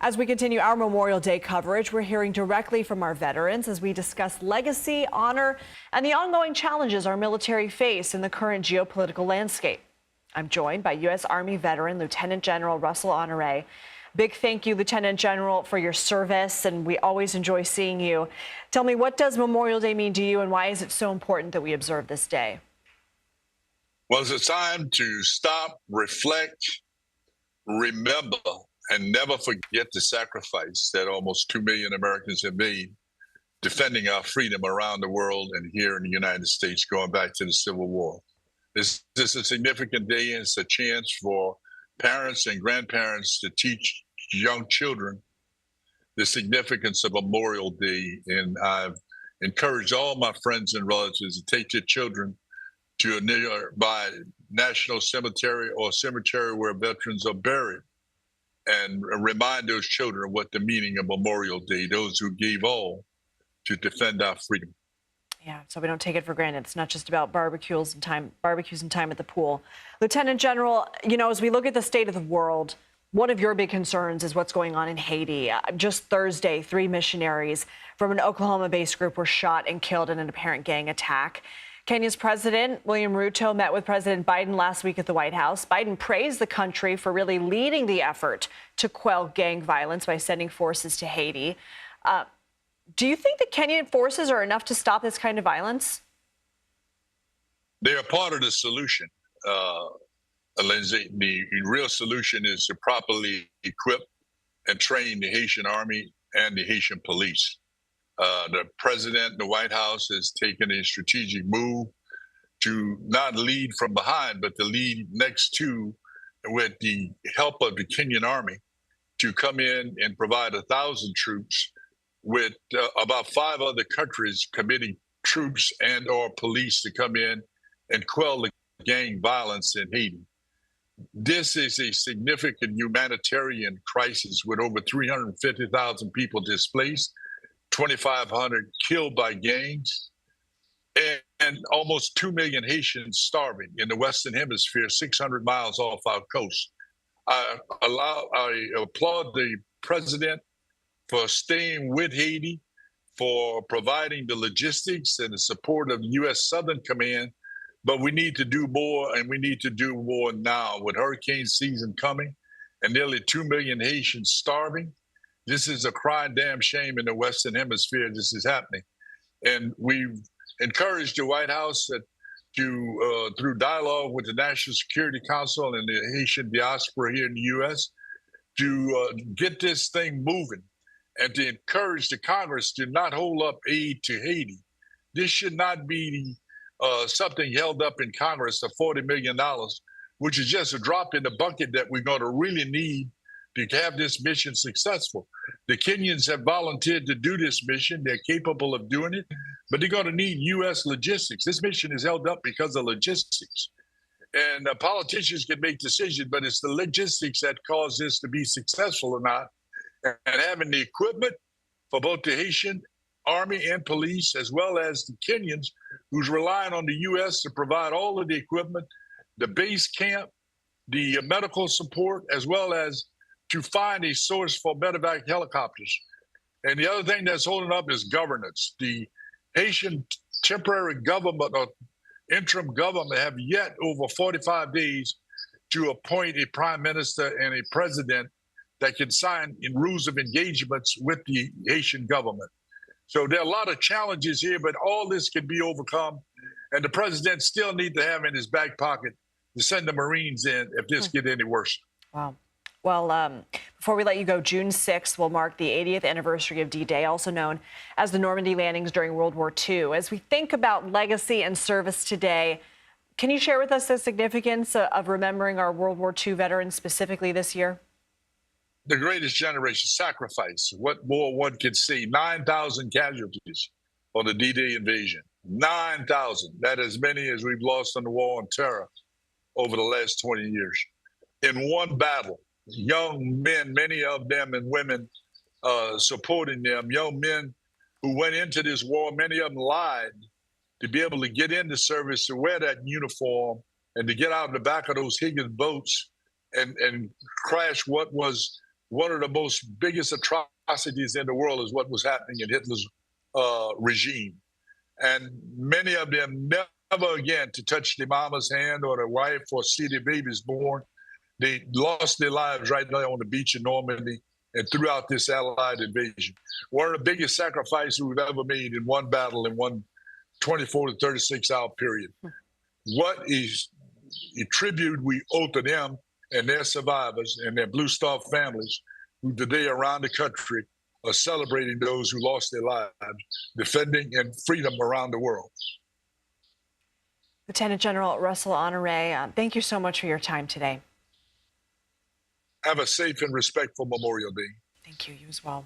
As we continue our Memorial Day coverage, we're hearing directly from our veterans as we discuss legacy, honor, and the ongoing challenges our military face in the current geopolitical landscape. I'm joined by U.S. Army veteran Lieutenant General Russel Honoré. Big thank you, Lieutenant General, for your service, and we always enjoy seeing you. Tell me, what does Memorial Day mean to you, and why is it so important that we observe this day? Well, it's a time to stop, reflect, remember, and never forget the sacrifice that almost 2 million Americans have made defending our freedom around the world and here in the United States, going back to the Civil War. This is a significant day, and it's a chance for parents and grandparents to teach young children the significance of Memorial Day. And I've encouraged all my friends and relatives to take their children to a nearby national cemetery or cemetery where veterans are buried, and remind those children what the meaning of Memorial Day, those who gave all to defend our freedom. Yeah, so we don't take it for granted. It's not just about barbecues and time at the pool. Lieutenant General, as we look at the state of the world, one of your big concerns is what's going on in Haiti. Just Thursday, 3 missionaries from an Oklahoma-based group were shot and killed in an apparent gang attack. Kenya's President William Ruto met with President Biden last week at the White House. Biden praised the country for really leading the effort to quell gang violence by sending forces to Haiti. Do you think the Kenyan forces are enough to stop this kind of violence? They are part of the solution, Lindsay. The real solution is to properly equip and train the Haitian Army and the Haitian police. The president, the White House, has taken a strategic move to not lead from behind, but to lead next to, with the help of the Kenyan Army, to come in and provide 1,000 troops, with about 5 other countries committing troops and or police to come in and quell the gang violence in Haiti. This is a significant humanitarian crisis with over 350,000 people displaced, 2,500 killed by gangs, and almost 2 million Haitians starving in the Western Hemisphere, 600 miles off our coast. I applaud the president for staying with Haiti, for providing the logistics and the support of the U.S. Southern Command. But we need to do more, and we need to do more now with hurricane season coming and nearly 2 million Haitians starving. This is a crying damn shame in the Western Hemisphere this is happening. And we've encouraged the White House to, through dialogue with the National Security Council and the Haitian diaspora here in the U.S., to get this thing moving and to encourage the Congress to not hold up aid to Haiti. This should not be something held up in Congress of $40 million, which is just a drop in the bucket that we're going to really need to have this mission successful. The Kenyans have volunteered to do this mission. They're capable of doing it, but they're going to need U.S. logistics. This mission is held up because of logistics. And politicians can make decisions, but it's the logistics that cause this to be successful or not. And having the equipment for both the Haitian Army and police, as well as the Kenyans, who's relying on the U.S. to provide all of the equipment, the base camp, the medical support, as well as to find a source for medevac helicopters. And the other thing that's holding up is governance. The Haitian temporary government or interim government have yet over 45 days to appoint a prime minister and a president that can sign in rules of engagements with the Haitian government. So there are a lot of challenges here, but all this can be overcome. And the president still needs to have in his back pocket to send the Marines in if this gets any worse. Wow. Well, before we let you go, June 6th will mark the 80th anniversary of D-Day, also known as the Normandy landings during World War II. As we think about legacy and service today, can you share with us the significance of remembering our World War II veterans specifically this year? The greatest generation sacrifice. What more one could say? 9,000 casualties on the D-Day invasion. 9,000. That as many as we've lost in the war on terror over the last 20 years. In one battle, young men, many of them and women supporting them, young men who went into this war, many of them lied to be able to get into service, to wear that uniform, and to get out in the back of those Higgins boats and crash what was one of the most biggest atrocities in the world is what was happening in Hitler's regime. And many of them never again to touch their mama's hand or their wife or see their babies born. They lost their lives right there on the beach in Normandy and throughout this Allied invasion. One of the biggest sacrifices we've ever made in one battle in one 24 to 36 hour period. What is a tribute we owe to them and their survivors and their Blue Star families who today around the country are celebrating those who lost their lives, defending and freedom around the world. Lieutenant General Russel Honoré, thank you so much for your time today. Have a safe and respectful Memorial Day. Thank you. You as well.